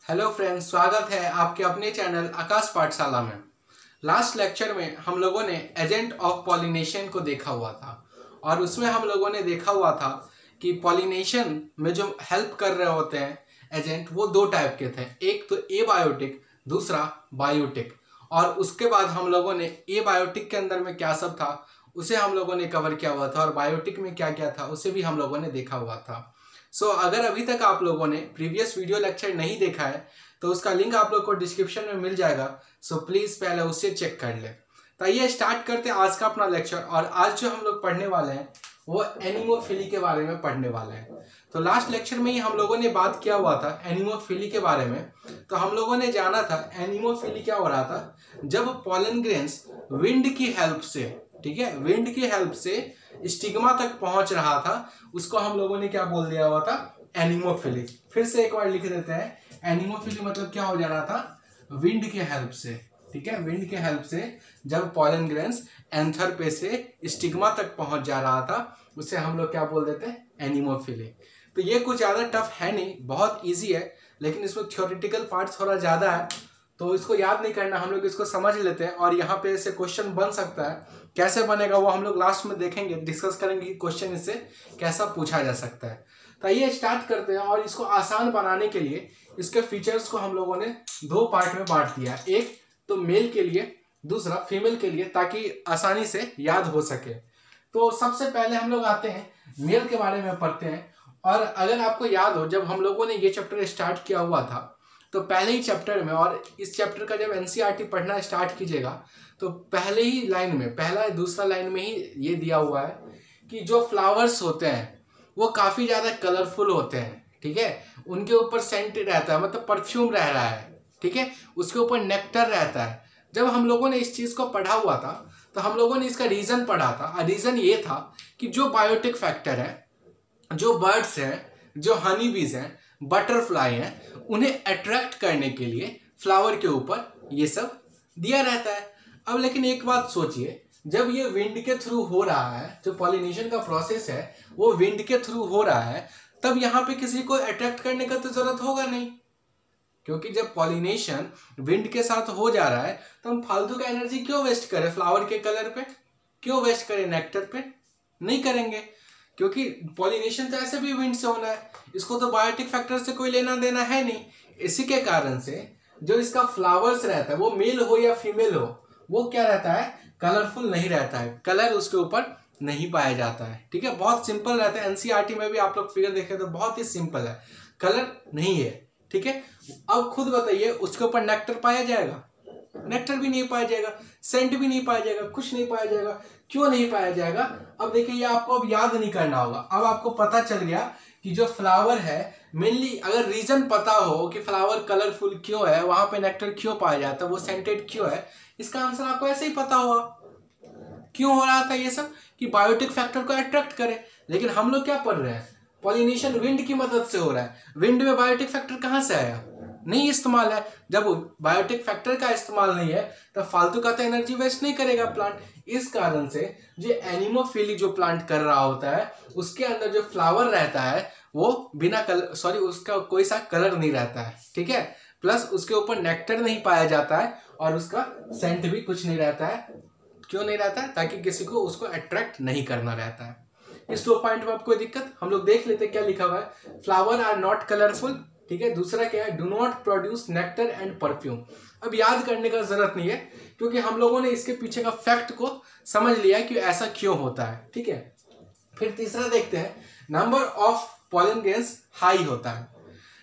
Hello friends, स्वागत है आपके अपने चैनल आकाश पाठशाला में। लास्ट लेक्चर में हम लोगों ने एजेंट ऑफ पॉलिनेशन को देखा हुआ था और उसमें हम लोगों ने देखा हुआ था कि पॉलिनेशन में जो हेल्प कर रहे होते हैं एजेंट, वो दो टाइप के थे। एक तो एबायोटिक, दूसरा बायोटिक। और उसके बाद हम लोगों ने एबायोटिक के अंदर में क्या सब था उसे हम लोगों ने कवर किया हुआ था और बायोटिक में क्या क्या था उसे भी हम लोगों ने देखा हुआ था। अगर अभी तक आप लोगों ने प्रीवियस वीडियो लेक्चर नहीं देखा है तो उसका लिंक आप लोग को डिस्क्रिप्शन में मिल जाएगा। प्लीज़ पहले उससे चेक कर ले। तो आइए स्टार्ट करते हैं आज का अपना लेक्चर। और आज जो हम लोग पढ़ने वाले हैं वो एनिमोफिली के बारे में पढ़ने वाले हैं। तो लास्ट लेक्चर में ही हम लोगों ने बात किया हुआ था एनिमोफिली के बारे में। तो हम लोगों ने जाना था एनिमोफिली क्या हो रहा था, जब पॉलन ग्रेन्स विंड की हेल्प से, ठीक है, विंड की हेल्प से स्टिग्मा तक पहुंच रहा था, उसको हम लोगों ने क्या बोल दिया हुआ था, एनिमोफिली। फिर से एक बार लिख देते हैं, एनिमोफिली मतलब क्या हो जा रहा था, विंड के हेल्प से, ठीक है, विंड के हेल्प से जब पॉलन ग्रेन्स एंथर पे से स्टिग्मा तक पहुंच जा रहा था उसे हम लोग क्या बोल देते हैं, एनिमोफिली। तो ये कुछ ज़्यादा टफ है नहीं, बहुत ईजी है, लेकिन इसमें थ्योरेटिकल पार्ट थोड़ा ज़्यादा है तो इसको याद नहीं करना, हम लोग इसको समझ लेते हैं। और यहाँ पे ऐसे क्वेश्चन बन सकता है, कैसे बनेगा वो हम लोग लास्ट में देखेंगे, डिस्कस करेंगे कि क्वेश्चन इससे कैसा पूछा जा सकता है। तो ये स्टार्ट करते हैं। और इसको आसान बनाने के लिए इसके फीचर्स को हम लोगों ने दो पार्ट में बांट दिया, एक तो मेल के लिए, दूसरा फीमेल के लिए, ताकि आसानी से याद हो सके। तो सबसे पहले हम लोग आते हैं मेल के बारे में पढ़ते हैं। और अगर आपको याद हो, जब हम लोगों ने ये चैप्टर स्टार्ट किया हुआ था तो पहले ही चैप्टर में, और इस चैप्टर का जब एनसीईआरटी पढ़ना स्टार्ट कीजिएगा तो पहले ही लाइन में, पहला दूसरा लाइन में ही ये दिया हुआ है कि जो फ्लावर्स होते हैं वो काफ़ी ज़्यादा कलरफुल होते हैं, ठीक है, उनके ऊपर सेंट रहता है, मतलब परफ्यूम रह रहा है, ठीक है, उसके ऊपर नेक्टर रहता है। जब हम लोगों ने इस चीज़ को पढ़ा हुआ था तो हम लोगों ने इसका रीज़न पढ़ा था, और रीज़न ये था कि जो बायोटिक फैक्टर है, जो बर्ड्स हैं, जो हनी बीज हैं, बटरफ्लाई हैं, उन्हें अट्रैक्ट करने के लिए फ्लावर के ऊपर ये सब दिया रहता है। अब लेकिन एक बात सोचिए, जब ये विंड के थ्रू हो रहा है, जो पॉलिनेशन का प्रोसेस है वो विंड के थ्रू हो रहा है, तब यहाँ पे किसी को अट्रैक्ट करने का तो जरूरत होगा नहीं, क्योंकि जब पॉलिनेशन विंड के साथ हो जा रहा है तो हम फालतू का एनर्जी क्यों वेस्ट करें, फ्लावर के कलर पे क्यों वेस्ट करें, नेक्टर पे नहीं करेंगे, क्योंकि पॉलिनेशन तो ऐसे भी विंड से होना है, इसको तो बायोटिक फैक्टर से कोई लेना देना है नहीं। इसी के कारण से जो इसका फ्लावर्स रहता है, वो मेल हो या फीमेल हो, वो क्या रहता है, कलरफुल नहीं रहता है, कलर उसके ऊपर नहीं पाया जाता है, ठीक है, बहुत सिंपल रहता है। एनसीईआरटी में भी आप लोग फिगर देखें तो बहुत ही सिंपल है, कलर नहीं है, ठीक है। अब खुद बताइए, उसके ऊपर नेक्टर पाया जाएगा, नेक्टर भी नहीं पाया जाएगा, सेंट भी नहीं पाया जाएगा, कुछ नहीं पाया जाएगा। क्यों नहीं पाया जाएगा? अब देखिए, ये आपको अब याद नहीं करना होगा, अब आपको पता चल गया कि जो फ्लावर है, मेनली अगर रीजन पता हो कि फ्लावर कलरफुल क्यों है, वहां पे नेक्टर क्यों पाया जाता है, वो सेंटेड क्यों है, इसका आंसर आपको ऐसे ही पता होगा। क्यों हो रहा था ये सब, कि बायोटिक फैक्टर को अट्रैक्ट करे। लेकिन हम लोग क्या पढ़ रहे हैं, पॉलिनेशन विंड की मदद से हो रहा है। विंड में बायोटिक फैक्टर कहाँ से आया, नहीं इस्तेमाल है। जब बायोटिक फैक्टर का इस्तेमाल नहीं है तब फालतू का तो एनर्जी वेस्ट नहीं करेगा प्लांट। इस कारण से जो एनिमोफिली जो प्लांट कर रहा होता है, उसके अंदर जो फ्लावर रहता है वो बिना कलर, सॉरी, उसका कोई सा कलर नहीं रहता है, ठीक है, प्लस उसके ऊपर नेक्टर नहीं पाया जाता है और उसका सेंट भी कुछ नहीं रहता है। क्यों नहीं रहता है? ताकि किसी को उसको अट्रैक्ट नहीं करना रहता है। इस दो पॉइंट में आपको दिक्कत, हम लोग देख लेते हैं क्या लिखा हुआ है। फ्लावर आर नॉट कलरफुल, ठीक है। दूसरा क्या है, do not produce nectar and perfume. अब याद करने का जरूरत नहीं है, क्योंकि हम लोगों ने इसके पीछे का फैक्ट को समझ लिया कि ऐसा क्यों होता है, ठीक है। फिर तीसरा देखते हैं, number of pollen grains high होता है।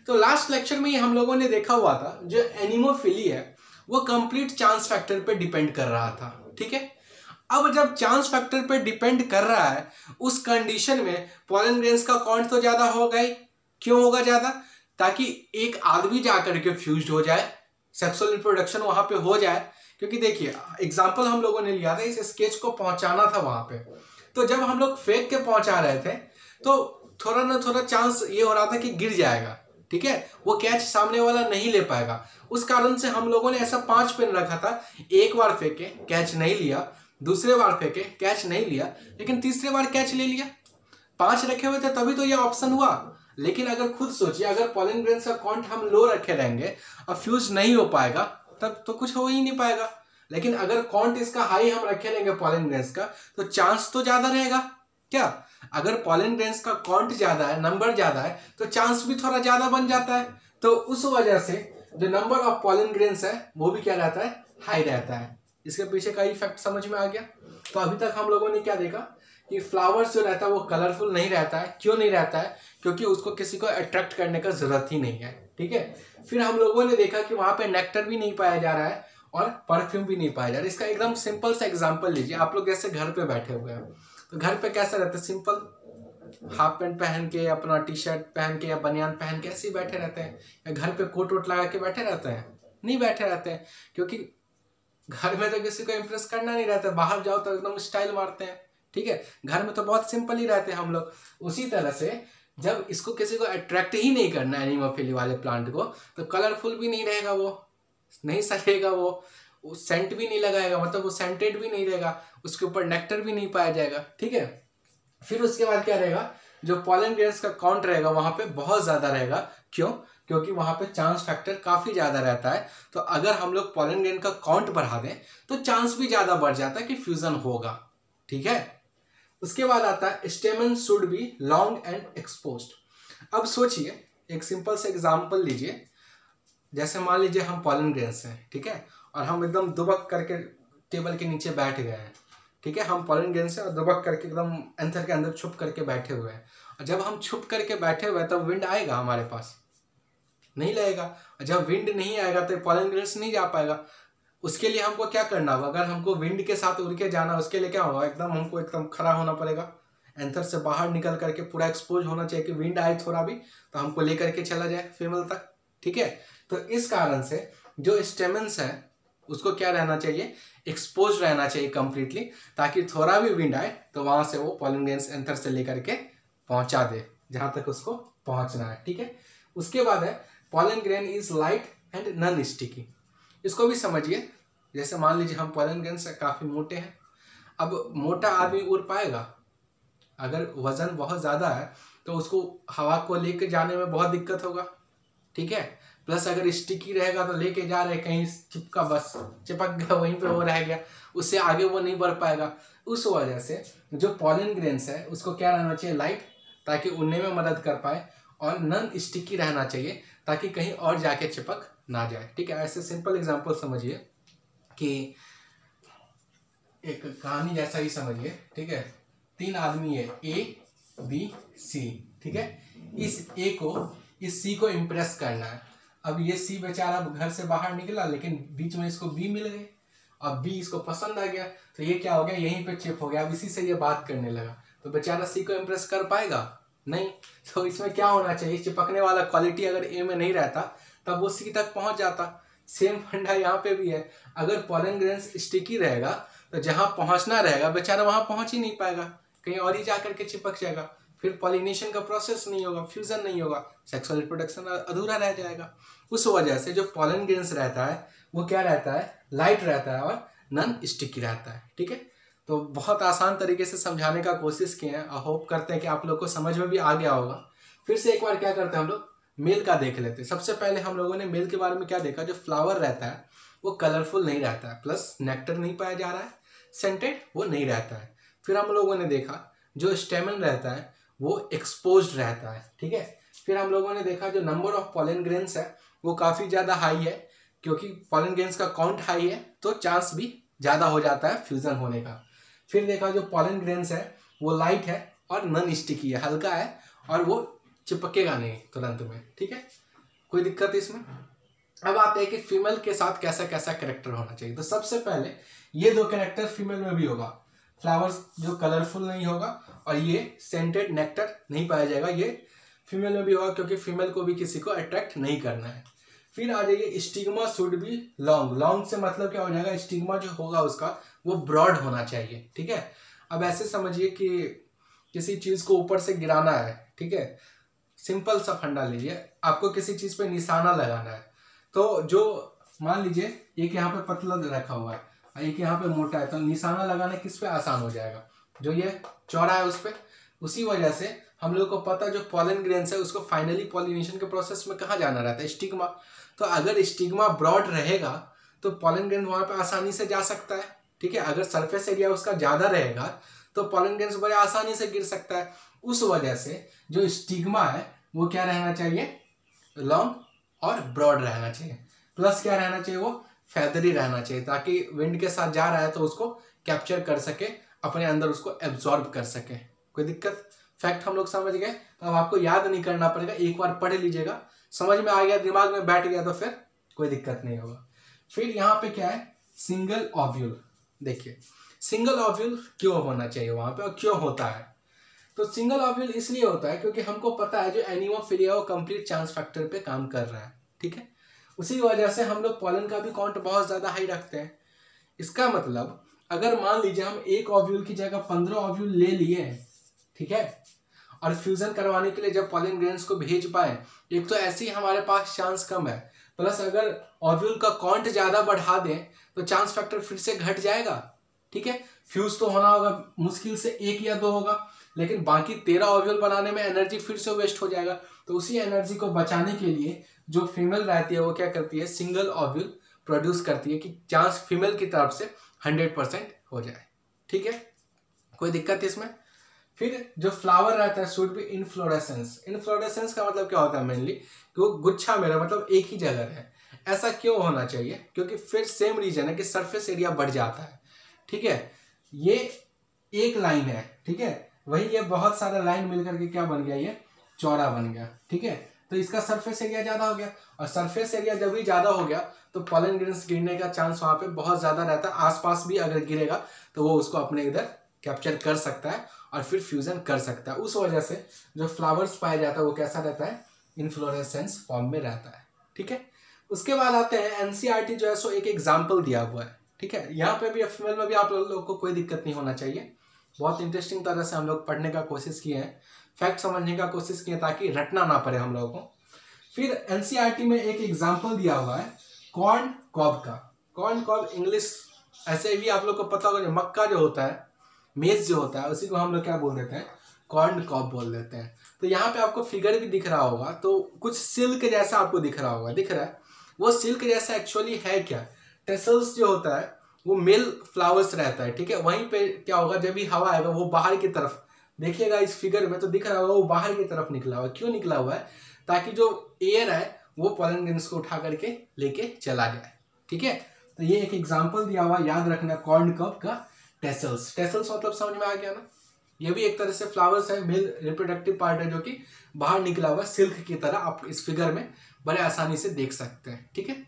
तो लास्ट लेक्चर में ही हम लोगों ने देखा हुआ था, जो एनिमोफिली है वो कंप्लीट चांस फैक्टर पे डिपेंड कर रहा था, ठीक है। अब जब चांस फैक्टर पे डिपेंड कर रहा है, उस कंडीशन में पॉलन ग्रेन्स का काउंट तो ज्यादा होगा ही। क्यों होगा ज्यादा? ताकि एक आदमी जाकर के फ्यूज्ड हो जाए, सेक्सुअल रिप्रोडक्शन वहां पे हो जाए। क्योंकि देखिए, एग्जांपल हम लोगों ने लिया था, इस स्केच को पहुंचाना था वहां पे, तो जब हम लोग फेंक के पहुंचा रहे थे तो थोड़ा ना थोड़ा चांस ये हो रहा था कि गिर जाएगा, ठीक है, वो कैच सामने वाला नहीं ले पाएगा। उस कारण से हम लोगों ने ऐसा 5 पेन रखा था, एक बार फेंके कैच नहीं लिया, दूसरे बार फेंके कैच नहीं लिया, लेकिन तीसरे बार कैच ले लिया। 5 रखे हुए थे तभी तो ये ऑप्शन हुआ। लेकिन अगर खुद सोचिए, अगर पॉलन ग्रेन्स का काउंट हम लो रखे रहेंगे और फ्यूज नहीं हो पाएगा तब तो कुछ हो ही नहीं पाएगा। लेकिन अगर काउंट इसका हाई हम रखे रहेंगे पॉलन ग्रेन्स का, तो चांस तो ज्यादा रहेगा। क्या अगर पॉलन ग्रेन्स का काउंट ज्यादा है, नंबर ज्यादा है, तो चांस भी थोड़ा ज्यादा बन जाता है। तो उस वजह से जो नंबर ऑफ पॉलन ग्रेन्स है वो भी क्या रहता है, हाई रहता है। इसके पीछे का इफेक्ट समझ में आ गया। तो अभी तक हम लोगों ने क्या देखा कि फ्लावर्स जो रहता है वो कलरफुल नहीं रहता है। क्यों नहीं रहता है? क्योंकि उसको किसी को अट्रैक्ट करने का जरूरत ही नहीं है। ठीक है। फिर हम लोगों ने देखा कि वहां पे नेक्टर भी नहीं पाया जा रहा है और परफ्यूम भी नहीं पाया जा रहा है। इसका एकदम सिंपल सा एग्जांपल लीजिए। आप लोग जैसे घर पे बैठे हुए हैं, तो घर पे कैसे रहते हैं? सिंपल हाफ पैंट पहन के, अपना टी शर्ट पहन के या बनियान पहन के ऐसे ही बैठे रहते हैं। या घर पे कोट वोट लगा के बैठे रहते हैं? नहीं बैठे रहते हैं, क्योंकि घर में तो किसी को इम्प्रेस करना नहीं रहता। बाहर जाओ तो एकदम स्टाइल मारते हैं। ठीक है। घर में तो बहुत सिंपल ही रहते हैं हम लोग। उसी तरह से जब इसको किसी को अट्रैक्ट ही नहीं करना है एनिमोफिली वाले प्लांट को, तो कलरफुल भी नहीं रहेगा, वो नहीं सजेगा, वो सेंट भी नहीं लगाएगा, मतलब वो सेंटेड भी नहीं रहेगा, उसके ऊपर नेक्टर भी नहीं पाया जाएगा। ठीक है। फिर उसके बाद क्या रहेगा, जो पॉलन ग्रेन्स का काउंट रहेगा वहां पे बहुत ज्यादा रहेगा। क्यों? क्योंकि वहां पे चांस फैक्टर काफी ज्यादा रहता है। तो अगर हम लोग पॉलन ग्रेन का काउंट बढ़ा दें तो चांस भी ज्यादा बढ़ जाता है कि फ्यूजन होगा। ठीक है। उसके बाद आता है स्टेमन should be long and exposed. अब सोचिए, एक सिंपल से एग्जांपल लीजिए। जैसे मान लीजिए हम पॉलन ग्रेन्स हैं, ठीक है, और हम एकदम दुबक करके टेबल के नीचे बैठ गए हैं। ठीक है। हम पॉलन ग्रेन्स हैं और दुबक करके एकदम एंथर के अंदर छुप करके बैठे हुए हैं। और जब हम छुप करके बैठे हुए हैं तब विंड आएगा हमारे पास? नहीं लगेगा। और जब विंड नहीं आएगा तो पॉलन ग्रेन्स नहीं जा पाएगा। उसके लिए हमको क्या करना होगा? अगर हमको विंड के साथ उड़ के जाना, उसके लिए क्या होगा? हमको एकदम खड़ा होना पड़ेगा, एंथर से बाहर निकल करके पूरा एक्सपोज होना चाहिए कि विंड आए थोड़ा भी तो हमको लेकर के चला जाए फीमेल तक। ठीक है। तो इस कारण से जो स्टेमन्स है उसको क्या रहना चाहिए? एक्सपोज रहना चाहिए कंप्लीटली, ताकि थोड़ा भी विंड आए तो वहां से वो पॉलन ग्रेन्स एंथर से लेकर के पहुंचा दे जहां तक उसको पहुंचना है। ठीक है। उसके बाद है pollen grain is light and non sticky. इसको भी समझिए। जैसे मान लीजिए हम पॉलन ग्रेन्स काफी मोटे हैं। अब मोटा आदमी उड़ पाएगा? अगर वजन बहुत ज्यादा है तो उसको हवा को लेके जाने में बहुत दिक्कत होगा। ठीक है। प्लस अगर स्टिकी रहेगा तो लेके जा रहे कहीं चिपका, बस चिपक गया वहीं पे, वो रह गया, उससे आगे वो नहीं बढ़ पाएगा। उस वजह से जो पॉलन ग्रेन्स है उसको क्या रहना चाहिए? लाइट, ताकि उड़ने में मदद कर पाए, और नॉन स्टिकी रहना चाहिए ताकि कहीं और जाके चिपक ना जाए। ठीक है। ऐसे सिंपल एग्जांपल समझिए कि एक कहानी जैसा ही समझिए। ठीक है। 3 आदमी है, ए बी सी। ठीक है। इस ए को इस सी को इम्प्रेस करना है। अब ये सी बेचारा घर से बाहर निकला, लेकिन बीच में इसको बी मिल गई। अब बी इसको पसंद आ गया तो ये क्या हो गया? यहीं पे चिप हो गया। अब इसी से ये बात करने लगा। तो बेचारा सी को इम्प्रेस कर पाएगा? नहीं। तो इसमें क्या होना चाहिए? चिपकने वाला क्वालिटी अगर ए में नहीं रहता तब वो सी तक पहुंच जाता। सेम फंडा यहाँ पे भी है। अगर पॉलन ग्रेन्स स्टिकी रहेगा तो जहां पहुंचना रहेगा बेचारा वहां पहुंच ही नहीं पाएगा, कहीं और ही जाकर के चिपक जाएगा। फिर पॉलिनेशन का प्रोसेस नहीं होगा, फ्यूजन नहीं होगा, सेक्सुअल रिप्रोडक्शन अधूरा रह जाएगा। उस वजह से जो पॉलन ग्रेन्स रहता है वो क्या रहता है? लाइट रहता है और नॉन स्टिकी रहता है। ठीक है। तो बहुत आसान तरीके से समझाने का कोशिश किए हैं और होप करते हैं कि आप लोग को समझ में भी आ गया होगा। फिर से एक बार क्या करते हैं हम लोग, मेल का देख लेते हैं। सबसे पहले हम लोगों ने मेल के बारे में क्या देखा? जो फ्लावर रहता है वो कलरफुल नहीं रहता है, प्लस नेक्टर नहीं पाया जा रहा है, सेंटेड वो नहीं रहता है। फिर हम लोगों ने देखा जो स्टेमन रहता है वो एक्सपोज्ड रहता है। ठीक है। फिर हम लोगों ने देखा जो नंबर ऑफ पॉलन ग्रेन्स है वो काफ़ी ज़्यादा हाई है, क्योंकि पॉलन ग्रेन्स का काउंट हाई है तो चांस भी ज़्यादा हो जाता है फ्यूजन होने का। फिर देखा जो पॉलन ग्रेन्स है वो लाइट है और नॉन स्टिकी है, हल्का है और वो चिपकेगा नहीं तुरंत में। ठीक है। कोई दिक्कत इसमें? अब आते हैं कि फीमेल के साथ कैसा कैसा कैरेक्टर होना चाहिए। तो सबसे पहले ये 2 कैरेक्टर फीमेल में भी होगा। फ्लावर्स जो कलरफुल नहीं होगा और ये सेंटेड नेक्टर नहीं पाया जाएगा, ये फीमेल में भी होगा, क्योंकि फीमेल को भी किसी को अट्रैक्ट नहीं करना है। फिर आ जाइए stigma should be long. Long से मतलब क्या हो जाएगा? स्टिग्मा जो होगा उसका वो ब्रॉड होना चाहिए। ठीक है। अब ऐसे समझिए कि किसी चीज को ऊपर से गिराना है। ठीक है। सिंपल सा फंडा लीजिए, आपको किसी चीज पे निशाना लगाना है, तो जो मान लीजिए एक यहाँ पे पतला रखा हुआ है और एक यहाँ पे मोटा है, तो निशाना लगाना किस पे आसान हो जाएगा? जो ये चौड़ा है उस पे। उसी वजह से हम लोग को पता जो पॉलन ग्रेन्स है उसको फाइनली पॉलिनेशन के प्रोसेस में कहाँ जाना रहता है, स्टिग्मा। तो अगर स्टिग्मा ब्रॉड रहेगा तो पॉलन ग्रेन वहाँ पे आसानी से जा सकता है, ठीक है। अगर सरफेस एरिया उसका ज़्यादा रहेगा तो पॉलन ग्रेन्स बड़े आसानी से गिर सकता है। उस वजह से जो स्टिग्मा है वो क्या रहना चाहिए, लॉन्ग और ब्रॉड रहना चाहिए। प्लस क्या रहना चाहिए, वो फेदरी रहना चाहिए, ताकि विंड के साथ जा रहा है तो उसको कैप्चर कर सके, अपने अंदर उसको एब्जॉर्ब कर सके। कोई दिक्कत? फैक्ट हम लोग समझ गए। तो अब आपको याद नहीं करना पड़ेगा, एक बार पढ़ लीजिएगा, समझ में आ गया, दिमाग में बैठ गया तो फिर कोई दिक्कत नहीं होगा। फिर यहाँ पे क्या है, सिंगल ओव्यूल। देखिए सिंगल ओव्यूल क्यों होना चाहिए वहां पे और क्यों होता है। तो सिंगल ओव्यूल इसलिए होता है क्योंकि हमको पता है जो एनिमोफिलिया वो कंप्लीट चांस फैक्टर पे काम कर रहा है, ठीक है। उसी वजह से हम लोग पॉलन का भी काउंट बहुत ज्यादा हाई रखते हैं। इसका मतलब अगर मान लीजिए हम एक ओव्यूल की जगह 15 ओव्यूल ले लिए हैं, ठीक है, और फ्यूजन करवाने के लिए जब पॉलन ग्रेन्स को भेज पाए, एक तो ऐसे ही हमारे पास चांस कम है, प्लस अगर ओव्यूल का काउंट ज्यादा बढ़ा दें तो चांस फैक्टर फिर से घट जाएगा, ठीक है। फ्यूज तो होना होगा मुश्किल से 1 या 2 होगा, लेकिन बाकी 13 ओव्यूल बनाने में एनर्जी फिर से वेस्ट हो जाएगा। तो उसी एनर्जी को बचाने के लिए जो फीमेल रहती है वो क्या करती है, सिंगल ओव्यूल प्रोड्यूस करती है कि चांस फीमेल की तरफ से 100% हो जाए, ठीक है। कोई दिक्कत इसमें? फिर जो फ्लावर रहता है शुड बी इनफ्लोरेसेंस। इनफ्लोरेसेंस का मतलब क्या होता है मेनली कि वो गुच्छा मेरा मतलब एक ही जगह है। ऐसा क्यों होना चाहिए, क्योंकि फिर सेम रीजन है कि सरफेस एरिया बढ़ जाता है, ठीक है। ये एक लाइन है, ठीक है, वही ये बहुत सारा लाइन मिलकर के क्या बन गया, ये चौड़ा बन गया, ठीक है। तो इसका सरफेस एरिया ज्यादा हो गया, और सरफेस एरिया जब भी ज्यादा हो गया तो पॉलन ग्रेन्स गिरने का चांस वहां पे बहुत ज्यादा रहता है। आसपास भी अगर गिरेगा तो वो उसको अपने इधर कैप्चर कर सकता है और फिर फ्यूजन कर सकता है। उस वजह से जो फ्लावर्स पाया जाता है वो कैसा रहता है, इन्फ्लोरेसेंस फॉर्म में रहता है, ठीक है। उसके बाद आते हैं एनसीईआरटी जो है सो एक एग्जाम्पल दिया हुआ है, ठीक है। यहाँ पे भी फीमेल में भी आप लोगों को कोई दिक्कत नहीं होना चाहिए। बहुत इंटरेस्टिंग तरह से हम लोग पढ़ने का कोशिश किए हैं, फैक्ट समझने का कोशिश किए ताकि रटना ना पड़े हम लोगों को। फिर एनसीईआरटी में एक एग्जाम्पल दिया हुआ है कॉर्न कॉब का। कॉर्न कॉब इंग्लिश ऐसे भी आप लोग को पता होगा, जो मक्का जो होता है, मेज जो होता है, उसी को हम लोग क्या बोल देते हैं, कॉर्न कॉब बोल देते हैं। तो यहाँ पे आपको फिगर भी दिख रहा होगा, तो कुछ सिल्क जैसा आपको दिख रहा होगा, दिख रहा है? वो सिल्क जैसा एक्चुअली है क्या, टेसल्स जो होता है वो मेल फ्लावर्स रहता है, ठीक है। वहीं पे क्या होगा, जब भी हवा आएगा वो बाहर की तरफ, देखिएगा इस फिगर में तो दिख रहा होगा वो बाहर की तरफ निकला हुआ है। क्यों निकला हुआ है? ताकि जो एयर है वो पॉलन ग्रेन्स को उठा करके लेके चला जाए, ठीक है। तो ये एक एग्जाम्पल दिया हुआ, याद रखना, कॉर्न कॉब का टेसल्स। टेसल्स मतलब समझ में आ गया ना, ये भी एक तरह से फ्लावर्स है, मेल रिप्रोडक्टिव पार्ट है जो कि बाहर निकला हुआ सिल्क की तरह आप इस फिगर में बड़े आसानी से देख सकते हैं, ठीक है।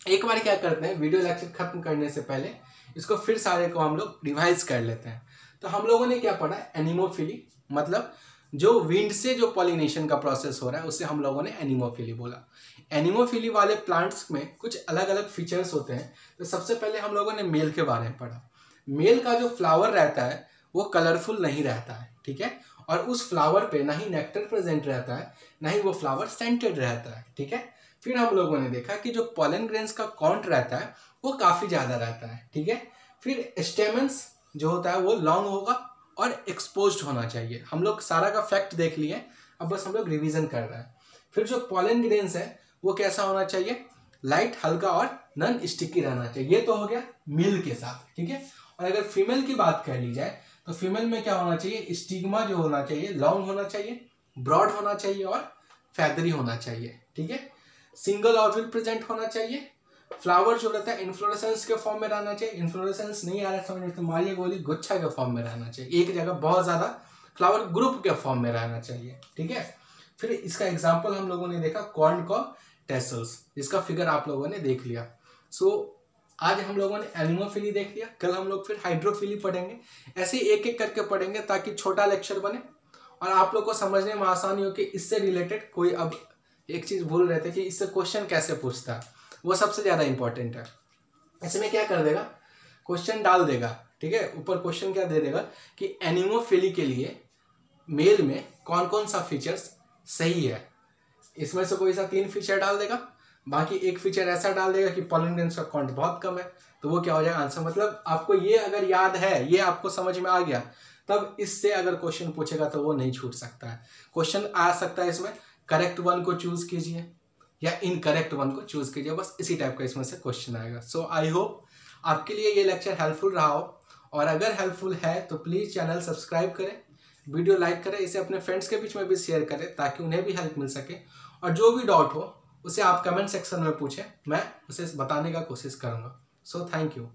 एक बार क्या करते हैं, वीडियो लेक्चर खत्म करने से पहले इसको फिर सारे को हम लोग रिवाइज कर लेते हैं। तो हम लोगों ने क्या पढ़ा, एनिमोफिली मतलब जो विंड से जो पॉलिनेशन का प्रोसेस हो रहा है उसे हम लोगों ने एनिमोफिली बोला। एनिमोफिली वाले प्लांट्स में कुछ अलग अलग फीचर्स होते हैं। तो सबसे पहले हम लोगों ने मेल के बारे में पढ़ा। मेल का जो फ्लावर रहता है वो कलरफुल नहीं रहता है, ठीक है, और उस फ्लावर पे ना ही नेक्टर प्रेजेंट रहता है, ना ही वो फ्लावर सेंटेड रहता है, ठीक है। फिर हम लोगों ने देखा कि जो पॉलन ग्रेन्स का काउंट रहता है वो काफ़ी ज़्यादा रहता है, ठीक है। फिर स्टेमन्स जो होता है वो लॉन्ग होगा और एक्सपोज्ड होना चाहिए। हम लोग सारा का फैक्ट देख लिए, अब बस हम लोग रिवीजन कर रहे हैं। फिर जो पॉलन ग्रेन्स है वो कैसा होना चाहिए, लाइट, हल्का और नॉन स्टिकी रहना चाहिए। ये तो हो गया मेल के साथ, ठीक है। और अगर फीमेल की बात कर ली जाए तो फीमेल में क्या होना चाहिए, स्टिग्मा जो होना चाहिए लॉन्ग होना चाहिए, ब्रॉड होना चाहिए और फेदरी होना चाहिए, ठीक है। सिंगल ओव्यूल प्रेजेंट होना चाहिए। फ्लावर जो रहता है इन्फ्लोरेसेंस के फॉर्म में रहना चाहिए। इन्फ्लोरेसेंस नहीं आ रहा है समझ में तो मारिए गोली, गुच्छा के फॉर्म में रहना चाहिए, एक जगह बहुत ज्यादा फ्लावर ग्रुप के फॉर्म में रहना चाहिए, ठीक है। फिर इसका एग्जाम्पल हम लोगों ने देखा कॉर्न कॉब टेसल्स, जिसका फिगर आप लोगों ने देख लिया। आज हम लोगों ने एनिमोफिली देख लिया, कल हम लोग फिर हाइड्रोफिली पढ़ेंगे। ऐसे एक एक करके पढ़ेंगे ताकि छोटा लेक्चर बने और आप लोग को समझने में आसानी हो कि इससे रिलेटेड कोई, अब एक चीज भूल रहे थे कि इससे क्वेश्चन कैसे पूछता है, वो सबसे ज्यादा इंपॉर्टेंट है। इसमें क्या कर देगा, क्वेश्चन डाल देगा, ठीक है। ऊपर क्वेश्चन क्या दे देगा कि एनिमोफिली के लिए मेल में कौन कौन सा फीचर्स सही है। इसमें से कोई सा 3 फीचर डाल देगा, बाकी एक फीचर ऐसा डाल देगा कि पॉलन ग्रेन्स का काउंट बहुत कम है, तो वो क्या हो जाएगा आंसर। मतलब आपको ये अगर याद है, ये आपको समझ में आ गया, तब इससे अगर क्वेश्चन पूछेगा तो वो नहीं छूट सकता है। क्वेश्चन आ सकता है इसमें करेक्ट वन को चूज कीजिए या इनकरेक्ट वन को चूज कीजिए, बस इसी टाइप का इसमें से क्वेश्चन आएगा। सो आई होप आपके लिए ये लेक्चर हेल्पफुल रहा हो, और अगर हेल्पफुल है तो प्लीज़ चैनल सब्सक्राइब करें, वीडियो लाइक करें, इसे अपने फ्रेंड्स के बीच में भी शेयर करें ताकि उन्हें भी हेल्प मिल सके। और जो भी डाउट हो उसे आप कमेंट सेक्शन में पूछें, मैं उसे बताने का कोशिश करूँगा। So thank you.